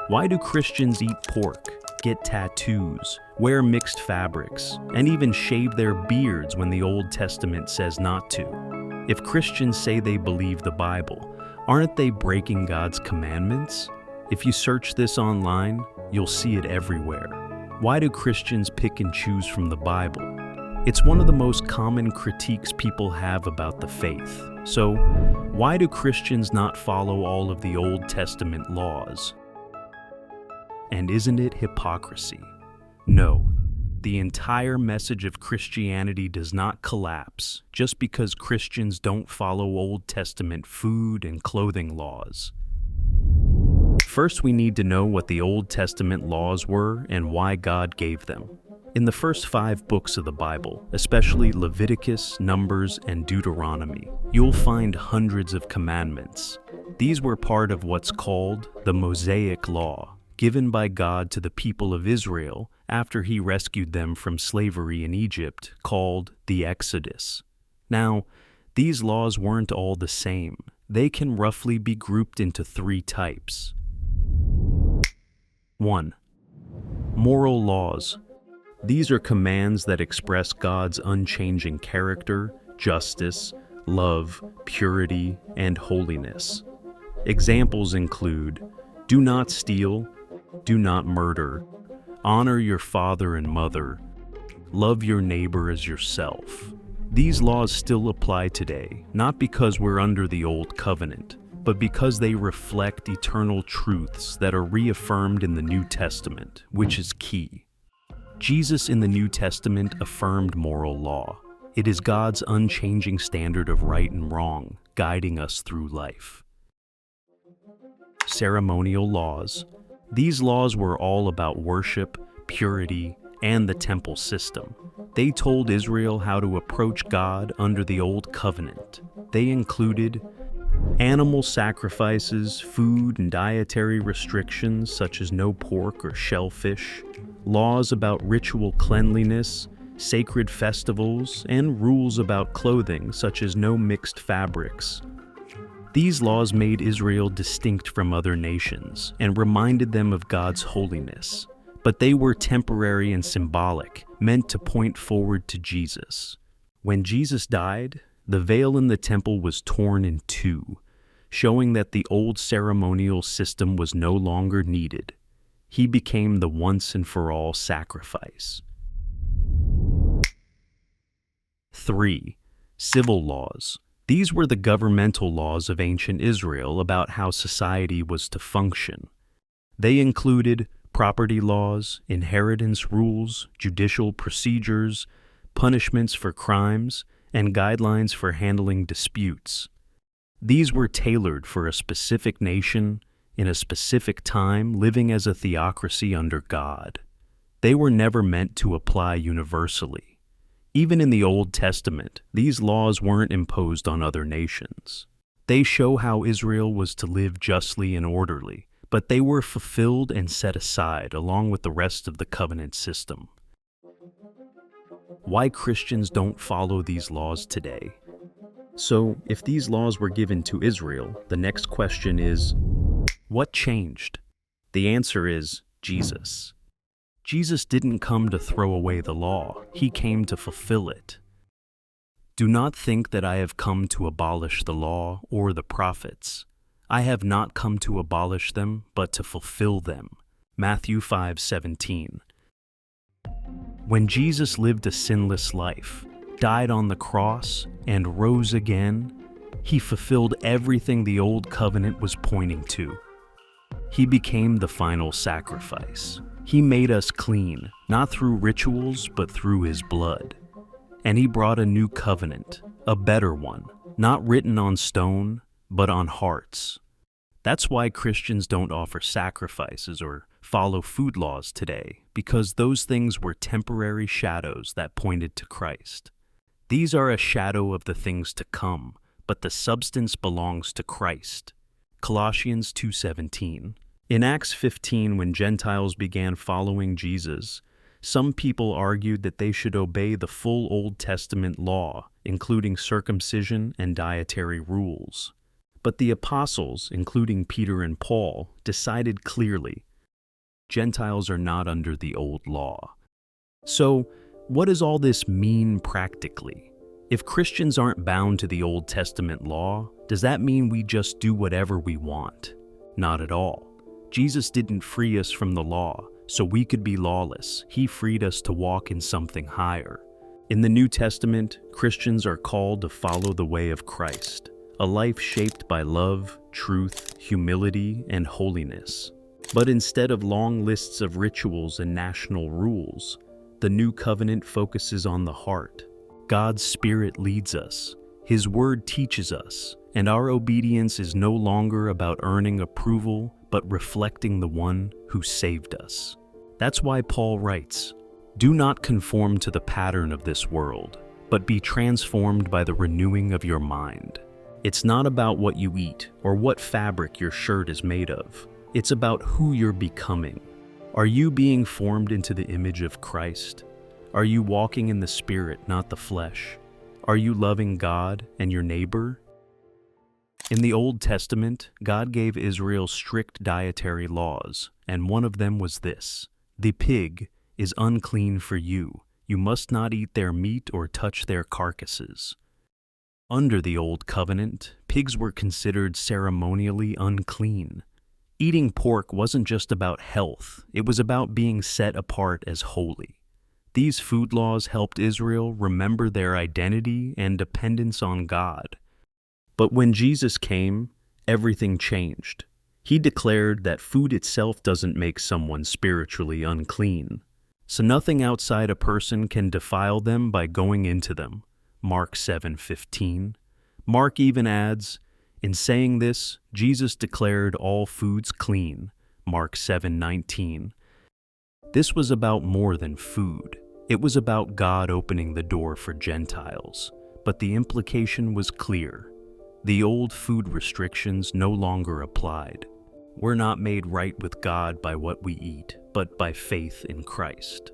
Why do Christians eat pork, get tattoos, wear mixed fabrics, and even shave their beards when the Old Testament says not to? If Christians say they believe the Bible, aren't they breaking God's commandments? If you search this online, you'll see it everywhere. Why do Christians pick and choose from the Bible? It's one of the most common critiques people have about the faith. So, why do Christians not follow all of the Old Testament laws? And isn't it hypocrisy? No, the entire message of Christianity does not collapse just because Christians don't follow Old Testament food and clothing laws. First, we need to know what the Old Testament laws were and why God gave them. In the first 5 books of the Bible, especially Leviticus, Numbers, and Deuteronomy, you'll find hundreds of commandments. These were part of what's called the Mosaic Law, given by God to the people of Israel after he rescued them from slavery in Egypt, called the Exodus. Now, these laws weren't all the same. They can roughly be grouped into 3 types. 1. Moral laws. These are commands that express God's unchanging character, justice, love, purity, and holiness. Examples include: do not steal, do not murder, honor your father and mother, love your neighbor as yourself. These laws still apply today, not because we're under the Old Covenant, but because they reflect eternal truths that are reaffirmed in the New Testament, which is key. Jesus in the New Testament affirmed moral law. It is God's unchanging standard of right and wrong, guiding us through life. Ceremonial laws. These laws were all about worship, purity, and the temple system. They told Israel how to approach God under the Old Covenant. They included animal sacrifices, food and dietary restrictions such as no pork or shellfish, laws about ritual cleanliness, sacred festivals, and rules about clothing such as no mixed fabrics. These laws made Israel distinct from other nations and reminded them of God's holiness, but they were temporary and symbolic, meant to point forward to Jesus. When Jesus died, the veil in the temple was torn in 2, showing that the old ceremonial system was no longer needed. He became the once-and-for-all sacrifice. 3. Civil laws. These were the governmental laws of ancient Israel about how society was to function. They included property laws, inheritance rules, judicial procedures, punishments for crimes, and guidelines for handling disputes. These were tailored for a specific nation, in a specific time, living as a theocracy under God. They were never meant to apply universally. Even in the Old Testament, these laws weren't imposed on other nations. They show how Israel was to live justly and orderly, but they were fulfilled and set aside along with the rest of the covenant system. Why Christians don't follow these laws today? So, if these laws were given to Israel, the next question is, what changed? The answer is Jesus. Jesus didn't come to throw away the law, he came to fulfill it. Do not think that I have come to abolish the law or the prophets. I have not come to abolish them, but to fulfill them. Matthew 5:17. When Jesus lived a sinless life, died on the cross, and rose again, he fulfilled everything the Old Covenant was pointing to. He became the final sacrifice. He made us clean, not through rituals, but through his blood. And he brought a new covenant, a better one, not written on stone, but on hearts. That's why Christians don't offer sacrifices or follow food laws today, because those things were temporary shadows that pointed to Christ. These are a shadow of the things to come, but the substance belongs to Christ. Colossians 2:17. In Acts 15, when Gentiles began following Jesus, some people argued that they should obey the full Old Testament law, including circumcision and dietary rules. But the apostles, including Peter and Paul, decided clearly, Gentiles are not under the old law. So, what does all this mean practically? If Christians aren't bound to the Old Testament law, does that mean we just do whatever we want? Not at all. Jesus didn't free us from the law, so we could be lawless. He freed us to walk in something higher. In the New Testament, Christians are called to follow the way of Christ, a life shaped by love, truth, humility, and holiness. But instead of long lists of rituals and national rules, the New Covenant focuses on the heart. God's Spirit leads us, His Word teaches us, and our obedience is no longer about earning approval, but reflecting the one who saved us. That's why Paul writes, "Do not conform to the pattern of this world, but be transformed by the renewing of your mind." It's not about what you eat or what fabric your shirt is made of. It's about who you're becoming. Are you being formed into the image of Christ? Are you walking in the Spirit, not the flesh? Are you loving God and your neighbor? In the Old Testament, God gave Israel strict dietary laws, and one of them was this: the pig is unclean for you. You must not eat their meat or touch their carcasses. Under the Old Covenant, pigs were considered ceremonially unclean. Eating pork wasn't just about health, it was about being set apart as holy. These food laws helped Israel remember their identity and dependence on God. But when Jesus came, everything changed. He declared that food itself doesn't make someone spiritually unclean. So nothing outside a person can defile them by going into them. Mark 7:15. Mark even adds, "In saying this, Jesus declared all foods clean." Mark 7:19. This was about more than food. It was about God opening the door for Gentiles. But the implication was clear. The old food restrictions no longer applied. We're not made right with God by what we eat, but by faith in Christ.